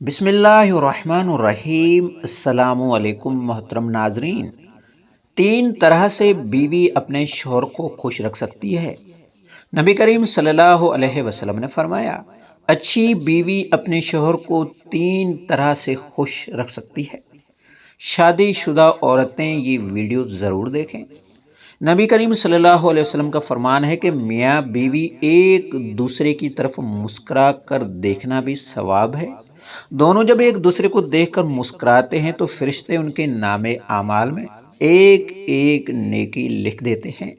بسم اللہ الرحمن الرحیم۔ السلام علیکم محترم ناظرین۔ تین طرح سے بیوی اپنے شوہر کو خوش رکھ سکتی ہے۔ نبی کریم صلی اللہ علیہ وسلم نے فرمایا، اچھی بیوی اپنے شوہر کو تین طرح سے خوش رکھ سکتی ہے۔ شادی شدہ عورتیں یہ ویڈیو ضرور دیکھیں۔ نبی کریم صلی اللہ علیہ وسلم کا فرمان ہے کہ میاں بیوی ایک دوسرے کی طرف مسکرا کر دیکھنا بھی ثواب ہے۔ دونوں جب ایک دوسرے کو دیکھ کر مسکراتے ہیں تو فرشتے ان کے نام اعمال میں ایک ایک نیکی لکھ دیتے ہیں۔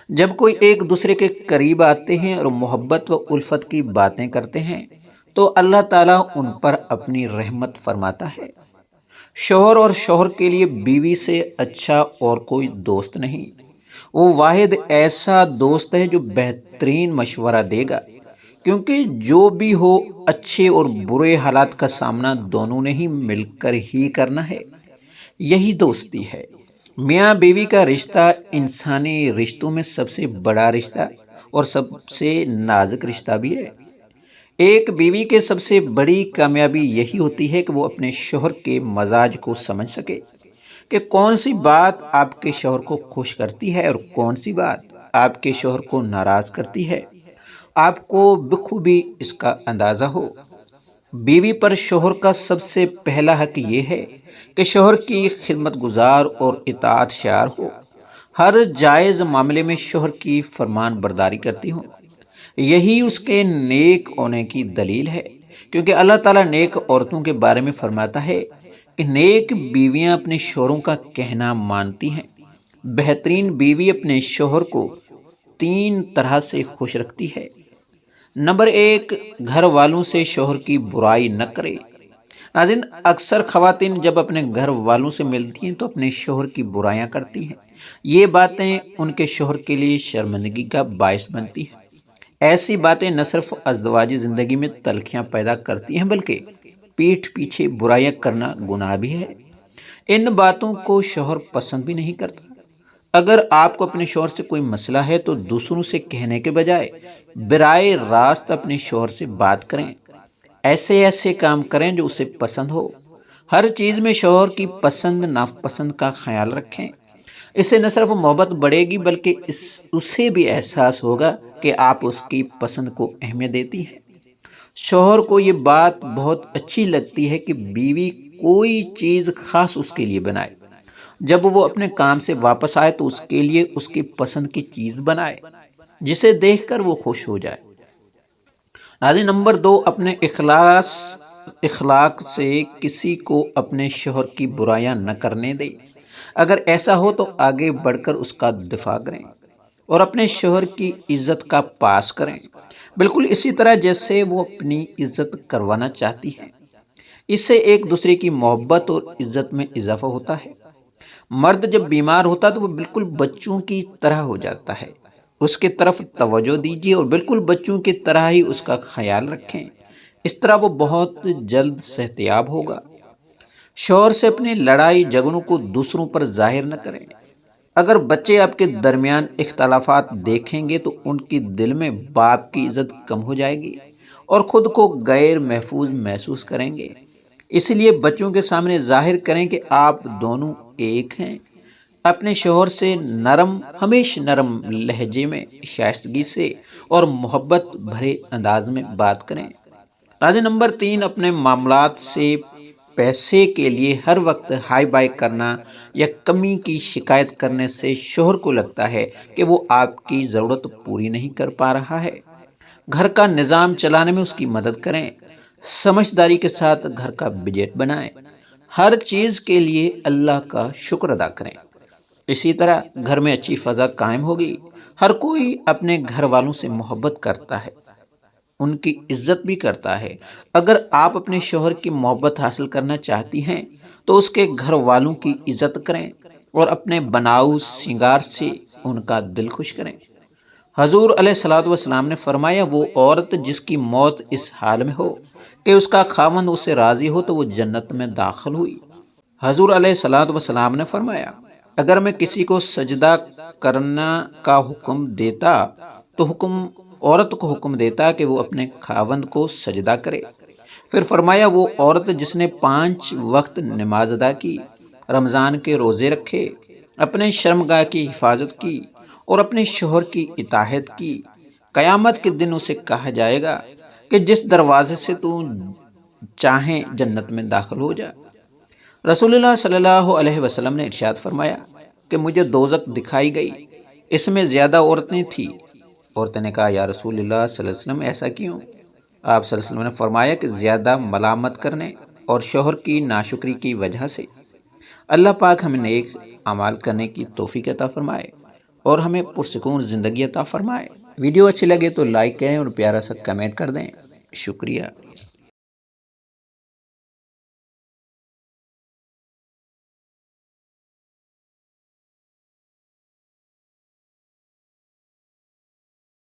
جب کوئی ایک دوسرے کے قریب آتے ہیں اور محبت و الفت کی باتیں کرتے ہیں تو اللہ تعالیٰ ان پر اپنی رحمت فرماتا ہے۔ شوہر اور شوہر کے لیے بیوی سے اچھا اور کوئی دوست نہیں۔ وہ واحد ایسا دوست ہے جو بہترین مشورہ دے گا، کیونکہ جو بھی ہو اچھے اور برے حالات کا سامنا دونوں نے ہی مل کر ہی کرنا ہے۔ یہی دوستی ہے۔ میاں بیوی کا رشتہ انسانی رشتوں میں سب سے بڑا رشتہ اور سب سے نازک رشتہ بھی ہے۔ ایک بیوی کے سب سے بڑی کامیابی یہی ہوتی ہے کہ وہ اپنے شوہر کے مزاج کو سمجھ سکے کہ کون سی بات آپ کے شوہر کو خوش کرتی ہے اور کون سی بات آپ کے شوہر کو ناراض کرتی ہے۔ آپ کو بخوبی اس کا اندازہ ہو۔ بیوی پر شوہر کا سب سے پہلا حق یہ ہے کہ شوہر کی خدمت گزار اور اطاعت شعار ہو، ہر جائز معاملے میں شوہر کی فرمان برداری کرتی ہوں۔ یہی اس کے نیک ہونے کی دلیل ہے، کیونکہ اللہ تعالیٰ نیک عورتوں کے بارے میں فرماتا ہے کہ نیک بیویاں اپنے شوہروں کا کہنا مانتی ہیں۔ بہترین بیوی اپنے شوہر کو تین طرح سے خوش رکھتی ہے۔ نمبر ایک، گھر والوں سے شوہر کی برائی نہ کرے۔ ناظرین، اکثر خواتین جب اپنے گھر والوں سے ملتی ہیں تو اپنے شوہر کی برائیاں کرتی ہیں۔ یہ باتیں ان کے شوہر کے لیے شرمندگی کا باعث بنتی ہیں۔ ایسی باتیں نہ صرف ازدواجی زندگی میں تلخیاں پیدا کرتی ہیں بلکہ پیٹھ پیچھے برائیاں کرنا گناہ بھی ہے۔ ان باتوں کو شوہر پسند بھی نہیں کرتا۔ اگر آپ کو اپنے شوہر سے کوئی مسئلہ ہے تو دوسروں سے کہنے کے بجائے براہ راست اپنے شوہر سے بات کریں۔ ایسے کام کریں جو اسے پسند ہو۔ ہر چیز میں شوہر کی پسند ناپسند کا خیال رکھیں۔ اس سے نہ صرف محبت بڑھے گی بلکہ اسے بھی احساس ہوگا کہ آپ اس کی پسند کو اہمیت دیتی ہیں۔ شوہر کو یہ بات بہت اچھی لگتی ہے کہ بیوی کوئی چیز خاص اس کے لیے بنائے۔ جب وہ اپنے کام سے واپس آئے تو اس کے لیے اس کی پسند کی چیز بنائے جسے دیکھ کر وہ خوش ہو جائے۔ ناظرین، نمبر دو، اپنے اخلاق سے کسی کو اپنے شوہر کی برائیاں نہ کرنے دیں۔ اگر ایسا ہو تو آگے بڑھ کر اس کا دفاع کریں اور اپنے شوہر کی عزت کا پاس کریں، بالکل اسی طرح جیسے وہ اپنی عزت کروانا چاہتی ہیں۔ اس سے ایک دوسرے کی محبت اور عزت میں اضافہ ہوتا ہے۔ مرد جب بیمار ہوتا تو وہ بالکل بچوں کی طرح ہو جاتا ہے۔ اس کی طرف توجہ دیجیے اور بالکل بچوں کی طرح ہی اس کا خیال رکھیں۔ اس طرح وہ بہت جلد صحتیاب ہوگا۔ شوہر سے اپنی لڑائی جھگڑوں کو دوسروں پر ظاہر نہ کریں۔ اگر بچے آپ کے درمیان اختلافات دیکھیں گے تو ان کی دل میں باپ کی عزت کم ہو جائے گی اور خود کو غیر محفوظ محسوس کریں گے۔ اس لیے بچوں کے سامنے ظاہر کریں کہ آپ دونوں ایک ہیں۔ اپنے شوہر سے ہمیشہ نرم لہجے میں، شائستگی سے اور محبت بھرے انداز میں بات کریں۔ ناظرین، نمبر تین، اپنے معاملات سے پیسے کے لیے ہر وقت ہائی بائی کرنا یا کمی کی شکایت کرنے سے شوہر کو لگتا ہے کہ وہ آپ کی ضرورت پوری نہیں کر پا رہا ہے۔ گھر کا نظام چلانے میں اس کی مدد کریں۔ سمجھداری کے ساتھ گھر کا بجٹ بنائیں۔ ہر چیز کے لیے اللہ کا شکر ادا کریں۔ اسی طرح گھر میں اچھی فضا قائم ہوگی۔ ہر کوئی اپنے گھر والوں سے محبت کرتا ہے، ان کی عزت بھی کرتا ہے۔ اگر آپ اپنے شوہر کی محبت حاصل کرنا چاہتی ہیں تو اس کے گھر والوں کی عزت کریں اور اپنے بناؤ سنگار سے ان کا دل خوش کریں۔ حضور علیہ الصلوۃ والسلام نے فرمایا، وہ عورت جس کی موت اس حال میں ہو کہ اس کا خاوند اس سے راضی ہو تو وہ جنت میں داخل ہوئی۔ حضور علیہ الصلوۃ والسلام نے فرمایا، اگر میں کسی کو سجدہ کرنا کا حکم دیتا تو عورت کو حکم دیتا کہ وہ اپنے خاوند کو سجدہ کرے۔ پھر فرمایا وہ عورت جس نے 5 وقت نماز ادا کی، رمضان کے روزے رکھے، اپنے شرمگاہ کی حفاظت کی اور اپنے شوہر کی اطاعت کی، قیامت کے دن اسے کہا جائے گا کہ جس دروازے سے تو چاہیں جنت میں داخل ہو جا۔ رسول اللہ صلی اللہ علیہ وسلم نے ارشاد فرمایا کہ مجھے دوزخ دکھائی گئی، اس میں زیادہ عورتیں تھیں۔ عورتیں نے کہا یا رسول اللہ صلی اللہ علیہ وسلم ایسا کیوں؟ آپ صلی اللہ علیہ وسلم نے فرمایا کہ زیادہ ملامت کرنے اور شوہر کی ناشکری کی وجہ سے۔ اللہ پاک ہمیں نیک اعمال کرنے کی توفیق عطا فرمائے اور ہمیں پرسکون زندگی عطا فرمائے۔ ویڈیو اچھی لگے تو لائک کریں اور پیارا سا کمنٹ کر دیں۔ شکریہ۔